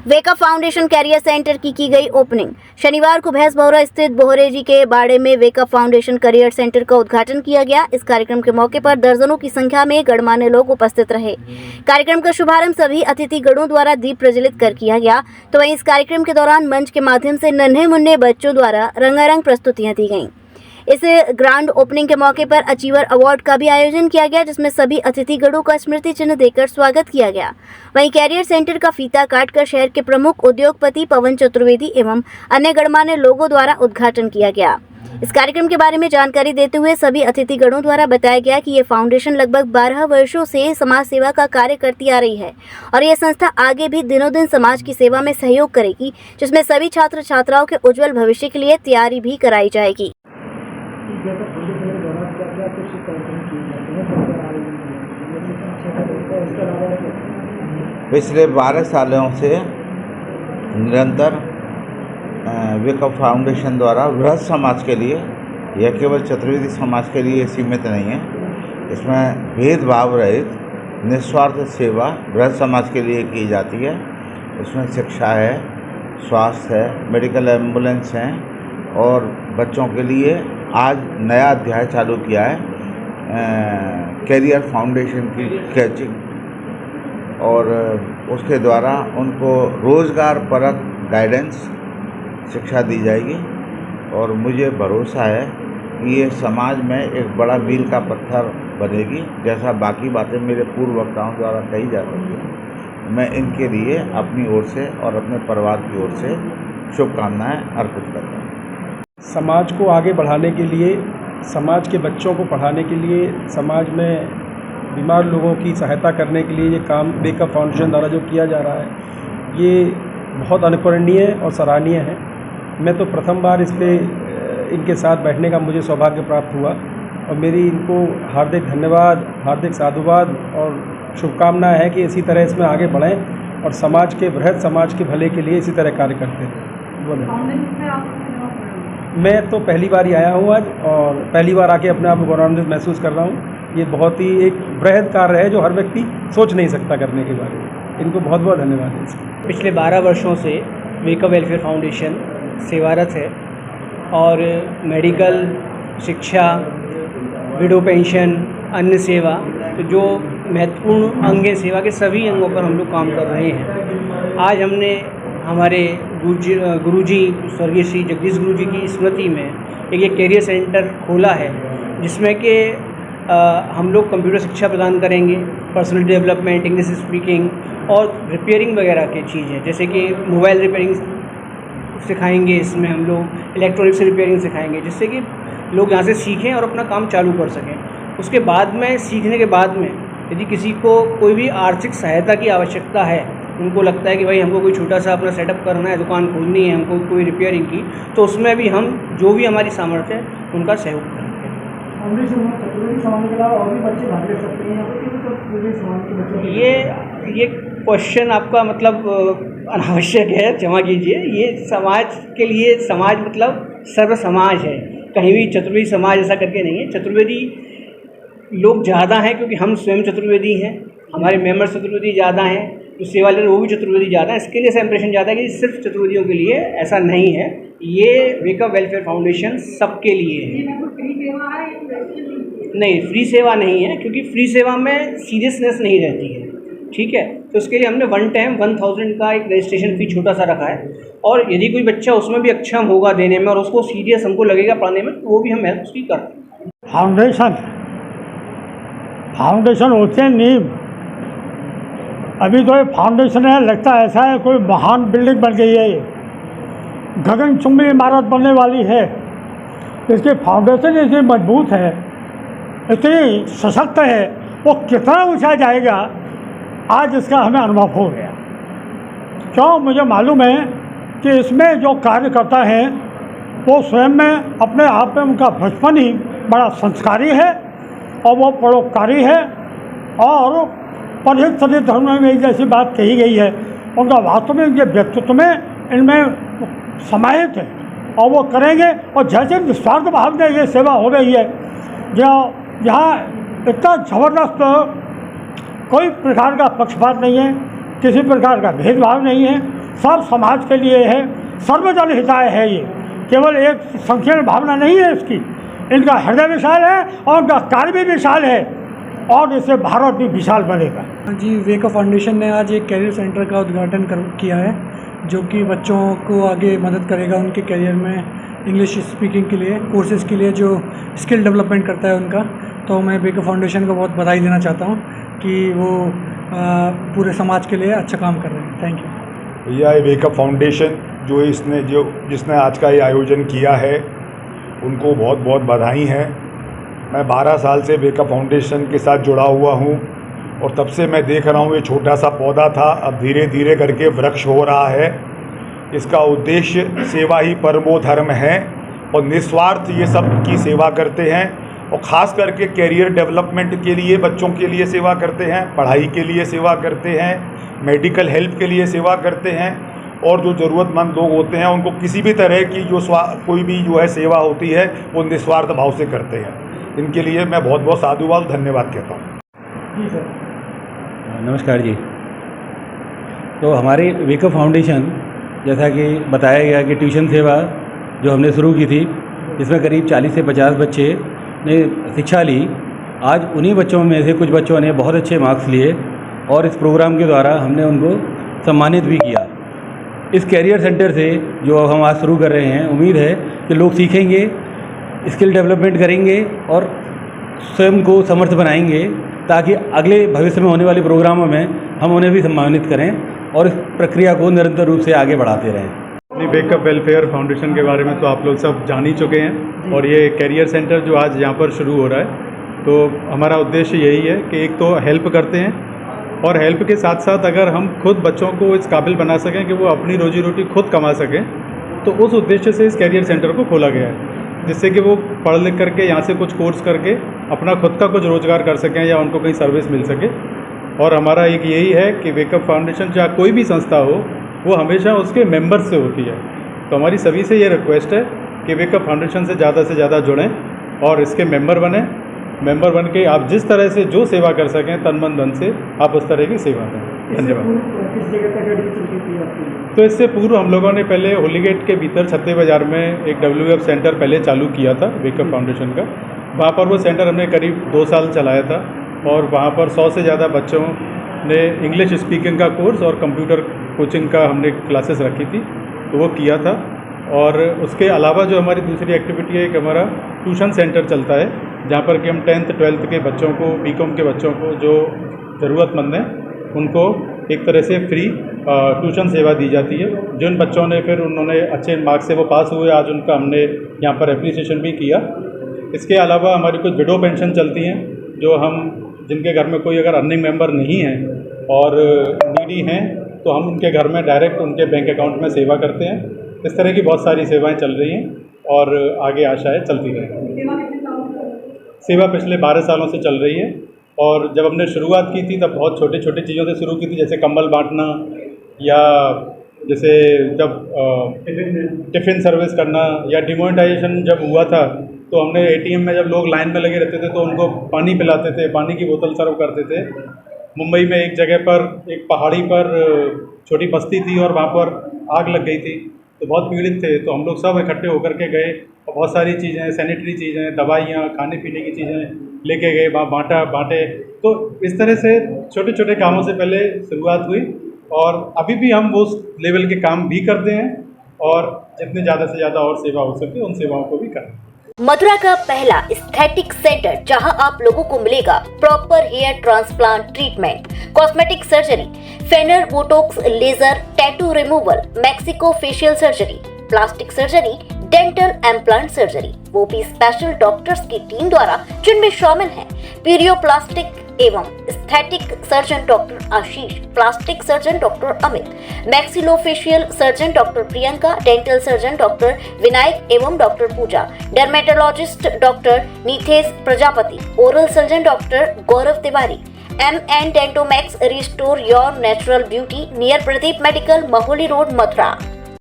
Wake up foundation career centre की गई opening. शनिवार को भैंसभौरा स्थित बोहरेजी के बाड़े में वेकअप फाउंडेशन कैरियर सेंटर का उद्घाटन किया गया। इस कार्यक्रम के मौके पर दर्जनों की संख्या में गणमान्य लोग उपस्थित रहे। कार्यक्रम का शुभारंभ सभी अतिथि गणों द्वारा दीप प्रज्वलित कर किया गया। तो वहीं इस कार्यक्रम के दौरान मंच के माध्यम से नन्हे मुन्ने बच्चों द्वारा रंगारंग प्रस्तुतियां दी गईं। इस ग्रांड ओपनिंग के मौके पर अचीवर अवार्ड का भी आयोजन किया गया, जिसमें सभी अतिथिगणों का स्मृति चिन्ह देकर स्वागत किया गया। वहीं कैरियर सेंटर का फीता काटकर शहर के प्रमुख उद्योगपति पवन चतुर्वेदी एवं अन्य गणमान्य लोगों द्वारा उद्घाटन किया गया। इस कार्यक्रम के बारे में जानकारी देते हुए सभी अतिथिगणों द्वारा बताया गया कि ये फाउंडेशन लगभग 12 वर्षों से समाज सेवा का कार्य करती आ रही है और ये संस्था आगे भी दिनों दिन समाज की सेवा में सहयोग करेगी, जिसमें सभी छात्र छात्राओं के उज्जवल भविष्य के लिए तैयारी भी कराई जाएगी। पिछले 12 सालों से निरंतर वेकअप फाउंडेशन द्वारा वृहद समाज के लिए, यह केवल चतुर्वेदी समाज के लिए सीमित नहीं है, इसमें भेदभाव रहित निस्वार्थ सेवा वृहद समाज के लिए की जाती है। इसमें शिक्षा है, स्वास्थ्य है, मेडिकल एम्बुलेंस हैं और बच्चों के लिए आज नया अध्याय चालू किया है कैरियर फाउंडेशन की कैचिंग, और उसके द्वारा उनको रोज़गार परक गाइडेंस शिक्षा दी जाएगी। और मुझे भरोसा है कि ये समाज में एक बड़ा मील का पत्थर बनेगी। जैसा बाकी बातें मेरे पूर्व वक्ताओं द्वारा कही जा रही हैं, मैं इनके लिए अपनी ओर से और अपने परिवार की ओर से शुभकामनाएं अर्पित करता हूँ। समाज को आगे बढ़ाने के लिए, समाज के बच्चों को पढ़ाने के लिए, समाज में बीमार लोगों की सहायता करने के लिए ये काम वेकअप फाउंडेशन द्वारा जो किया जा रहा है, ये बहुत अनुकरणीय और सराहनीय है। मैं तो प्रथम बार इस पे इनके साथ बैठने का मुझे सौभाग्य प्राप्त हुआ और मेरी इनको हार्दिक धन्यवाद, हार्दिक साधुवाद और शुभकामना है कि इसी तरह इसमें आगे बढ़ें और समाज के बृहद समाज के भले के लिए इसी तरह कार्य करते हैं। बोले मैं तो पहली बार ही आया हूँ आज और पहली बार आके अपने आप को गौरवान्वित महसूस कर रहा हूँ। ये बहुत ही एक बृहद कार्य है जो हर व्यक्ति सोच नहीं सकता करने के बारे में। इनको बहुत बहुत धन्यवाद है। पिछले 12 वर्षों से वेकअप वेलफेयर फाउंडेशन सेवारत है और मेडिकल, शिक्षा, विडो पेंशन, अन्न सेवा, तो जो महत्वपूर्ण अंग हैं सेवा के सभी अंगों पर हम लोग काम कर रहे हैं। आज हमने हमारे गुरुजी स्वर्गीय श्री जगदीश गुरुजी की स्मृति में एक ये कैरियर सेंटर खोला है, जिसमें कि हम लोग कंप्यूटर शिक्षा प्रदान करेंगे, पर्सनल डेवलपमेंट, इंग्लिश स्पीकिंग और रिपेयरिंग वगैरह की चीज़ें, जैसे कि मोबाइल रिपेयरिंग सिखाएंगे, इसमें हम लोग इलेक्ट्रॉनिक्स रिपेयरिंग सिखाएंगे, जिससे कि लोग यहाँ से सीखें और अपना काम चालू कर सकें। उसके बाद में, सीखने के बाद में, यदि किसी को कोई भी आर्थिक सहायता की आवश्यकता है, उनको लगता है कि भाई हमको कोई छोटा सा अपना सेटअप करना है, दुकान खोलनी है, हमको कोई रिपेयरिंग की, तो उसमें भी हम जो भी हमारी सामर्थ्य है उनका सहयोग करेंगे। ये क्वेश्चन आपका मतलब अनावश्यक है, क्षमा कीजिए। ये समाज के लिए, समाज मतलब सर्व समाज है, कहीं भी चतुर्वेदी समाज ऐसा करके नहीं है। चतुर्वेदी लोग ज़्यादा हैं क्योंकि हम स्वयं चतुर्वेदी हैं, हमारे मेंबर्स चतुर्वेदी ज़्यादा हैं, जो सेवा ले वो भी चतुर्वेदी ज़्यादा है। इसके लिए ऐसा इंप्रेशन ज़्यादा है कि सिर्फ चतुर्वेदियों के लिए, ऐसा नहीं है। ये वेकअप वेलफेयर फाउंडेशन सबके लिए है। नहीं, फ्री सेवा नहीं है, क्योंकि फ्री सेवा में सीरियसनेस नहीं रहती है, ठीक है। तो उसके लिए हमने वन टाइम 1000 का एक रजिस्ट्रेशन फ़ी छोटा सा रखा है, और यदि कोई बच्चा उसमें भी अक्षम होगा देने में और उसको सीरियस हमको लगेगा पढ़ने में, तो वो भी हम हेल्प उसकी करते हैं। फाउंडेशन होते हैं नींव। अभी तो ये फाउंडेशन है, लगता है ऐसा है कोई महान बिल्डिंग बन गई है, ये गगनचुंबी इमारत बनने वाली है। इसकी फाउंडेशन इतनी मजबूत है, इतनी सशक्त है, वो कितना ऊंचा जाएगा आज इसका हमें अनुभव हो गया। क्यों? मुझे मालूम है कि इसमें जो कार्यकर्ता हैं वो स्वयं में अपने आप में उनका बचपन ही बड़ा संस्कारी है और वो परोपकारी है, और पढ़ित सदित धर्म में जैसी बात कही गई है, उनका वास्तव में ये व्यक्तित्व में इनमें समाहित है और वो करेंगे। और जैसे निस्वार्थ भाव में ये सेवा हो रही है, जहाँ इतना ज़बरदस्त कोई प्रकार का पक्षपात नहीं है, किसी प्रकार का भेदभाव नहीं है, सब समाज के लिए है, सर्वजन हिताय है। ये केवल एक संकीर्ण भावना नहीं है इसकी, इनका हृदय विशाल है और उनका कार्य भी विशाल है और इससे भारत भी विशाल बनेगा। जी, वेका फाउंडेशन ने आज एक कैरियर सेंटर का उद्घाटन किया है, जो कि बच्चों को आगे मदद करेगा उनके करियर में इंग्लिश स्पीकिंग के लिए, कोर्सेज़ के लिए जो स्किल डेवलपमेंट करता है उनका। तो मैं वेका फाउंडेशन को बहुत बधाई देना चाहता हूँ कि वो पूरे समाज के लिए अच्छा काम कर रहे हैं। Thank you. भैया, ये वेका फाउंडेशन जिसने आज का ये आयोजन किया है, उनको बहुत बहुत बधाई है। मैं 12 साल से वेका फाउंडेशन के साथ जुड़ा हुआ हूँ और तब से मैं देख रहा हूँ ये छोटा सा पौधा था, अब धीरे धीरे करके वृक्ष हो रहा है। इसका उद्देश्य सेवा ही परमो धर्म है और निस्वार्थ ये सब की सेवा करते हैं और ख़ास करके कैरियर डेवलपमेंट के लिए बच्चों के लिए सेवा करते हैं, पढ़ाई के लिए सेवा करते हैं, मेडिकल हेल्प के लिए सेवा करते हैं और जो ज़रूरतमंद लोग होते हैं उनको किसी भी तरह की कोई भी जो है सेवा होती है वो निस्वार्थ भाव से करते हैं। इनके लिए मैं बहुत बहुत साधुवाद धन्यवाद कहता हूँ। जी सर। नमस्कार जी। तो हमारी वेका फाउंडेशन, जैसा कि बताया गया कि ट्यूशन सेवा जो हमने शुरू की थी, इसमें करीब 40 से 50 बच्चे ने शिक्षा ली। आज उन्हीं बच्चों में से कुछ बच्चों ने बहुत अच्छे मार्क्स लिए और इस प्रोग्राम के द्वारा हमने उनको सम्मानित भी किया। इस कैरियर सेंटर से जो हम आज शुरू कर रहे हैं, उम्मीद है कि लोग सीखेंगे, स्किल डेवलपमेंट करेंगे और स्वयं को समर्थ बनाएंगे, ताकि अगले भविष्य में होने वाले प्रोग्रामों में हम उन्हें भी सम्मानित करें और इस प्रक्रिया को निरंतर रूप से आगे बढ़ाते रहें। अपनी वेकअप वेलफेयर फाउंडेशन के बारे में तो आप लोग सब जान ही चुके हैं और ये कैरियर सेंटर जो आज यहाँ पर शुरू हो रहा है, तो हमारा उद्देश्य यही है कि एक तो हेल्प करते हैं और हेल्प के साथ साथ अगर हम खुद बच्चों को इस काबिल बना सकें कि वो अपनी रोजी रोटी खुद कमा सकें, तो उस उद्देश्य से इस कैरियर सेंटर को खोला गया है, जिससे कि वो पढ़ लिख करके यहाँ से कुछ कोर्स करके अपना खुद का कुछ रोज़गार कर सकें या उनको कहीं सर्विस मिल सके। और हमारा एक यही है कि वेकअप फाउंडेशन चाहे कोई भी संस्था हो, वो हमेशा उसके मेंबर्स से होती है। तो हमारी सभी से ये रिक्वेस्ट है कि वेकअप फाउंडेशन से ज़्यादा जुड़ें और इसके मेंबर बने। मेंबर बन के आप जिस तरह से जो सेवा कर सकें तन मन धन से, आप उस तरह की सेवा करें। धन्यवाद। तो इससे पूर्व हम लोगों ने पहले होली गेट के भीतर छत्ते बाज़ार में एक WF सेंटर पहले चालू किया था वेकअप फाउंडेशन का। वहाँ पर वो सेंटर हमने करीब 2 साल चलाया था और वहाँ पर 100 से ज़्यादा बच्चों ने इंग्लिश स्पीकिंग का कोर्स और कंप्यूटर कोचिंग का हमने क्लासेस रखी थी, तो वो किया था। और उसके अलावा जो हमारी दूसरी एक्टिविटी है, एक हमारा ट्यूशन सेंटर चलता है, जहाँ पर कि हम 10th 12th के बच्चों को, BCom के बच्चों को जो ज़रूरतमंद हैं उनको एक तरह से फ्री ट्यूशन सेवा दी जाती है। जिन बच्चों ने फिर उन्होंने अच्छे मार्क्स से वो पास हुए, आज उनका हमने यहाँ पर एप्रिसिएशन भी किया। इसके अलावा हमारी कुछ विडो पेंशन चलती हैं, जो हम जिनके घर में कोई अगर अर्निंग मेंबर नहीं है और नीडी हैं, तो हम उनके घर में डायरेक्ट उनके बैंक अकाउंट में सेवा करते हैं। इस तरह की बहुत सारी सेवाएं चल रही हैं और आगे आशा है चलती रहेंगी। सेवा पिछले 12 सालों से चल रही है और जब हमने शुरुआत की थी तब बहुत छोटे छोटे चीज़ों से शुरू की थी, जैसे कंबल बांटना या जैसे जब टिफ़िन सर्विस करना या डिमोनेटाइजेशन जब हुआ था तो हमने ATM में जब लोग लाइन में लगे रहते थे तो उनको पानी पिलाते थे, पानी की बोतल सर्व करते थे। मुंबई में एक जगह पर एक पहाड़ी पर छोटी बस्ती थी और वहाँ पर आग लग गई थी, तो बहुत पीड़ित थे। तो हम लोग सब इकट्ठे होकर के गए और बहुत सारी चीज़ें, सैनिटरी चीज़ें, दवाइयाँ, खाने पीने की चीज़ें लेके गए, वहाँ बांटे। तो इस तरह से छोटे छोटे कामों से पहले शुरुआत हुई और अभी भी हम उस लेवल के काम भी करते हैं और जितने ज़्यादा से ज़्यादा और सेवा हो सके उन सेवाओं को भी करें। मथुरा का पहला एस्थेटिक सेंटर, जहां आप लोगों को मिलेगा proper hair transplant treatment, cosmetic surgery, फेनर, बोटॉक्स, लेजर, टैटू रिमूवल, मैक्सिको facial surgery, plastic surgery, dental implant surgery, वो भी स्पेशल डॉक्टर्स की टीम द्वारा, जिनमें शामिल हैं पीरियोप्लास्टिक एवं aesthetic surgeon doctor Ashish, plastic surgeon doctor Amit, maxillofacial surgeon doctor Priyanka, dental surgeon doctor Vinayak एवं doctor Pooja, dermatologist doctor Neethesh Prajapati, oral surgeon doctor Gaurav Tiwari, MN Dentomax, restore your natural beauty, near Pradeep medical, Maholi road, Mathura.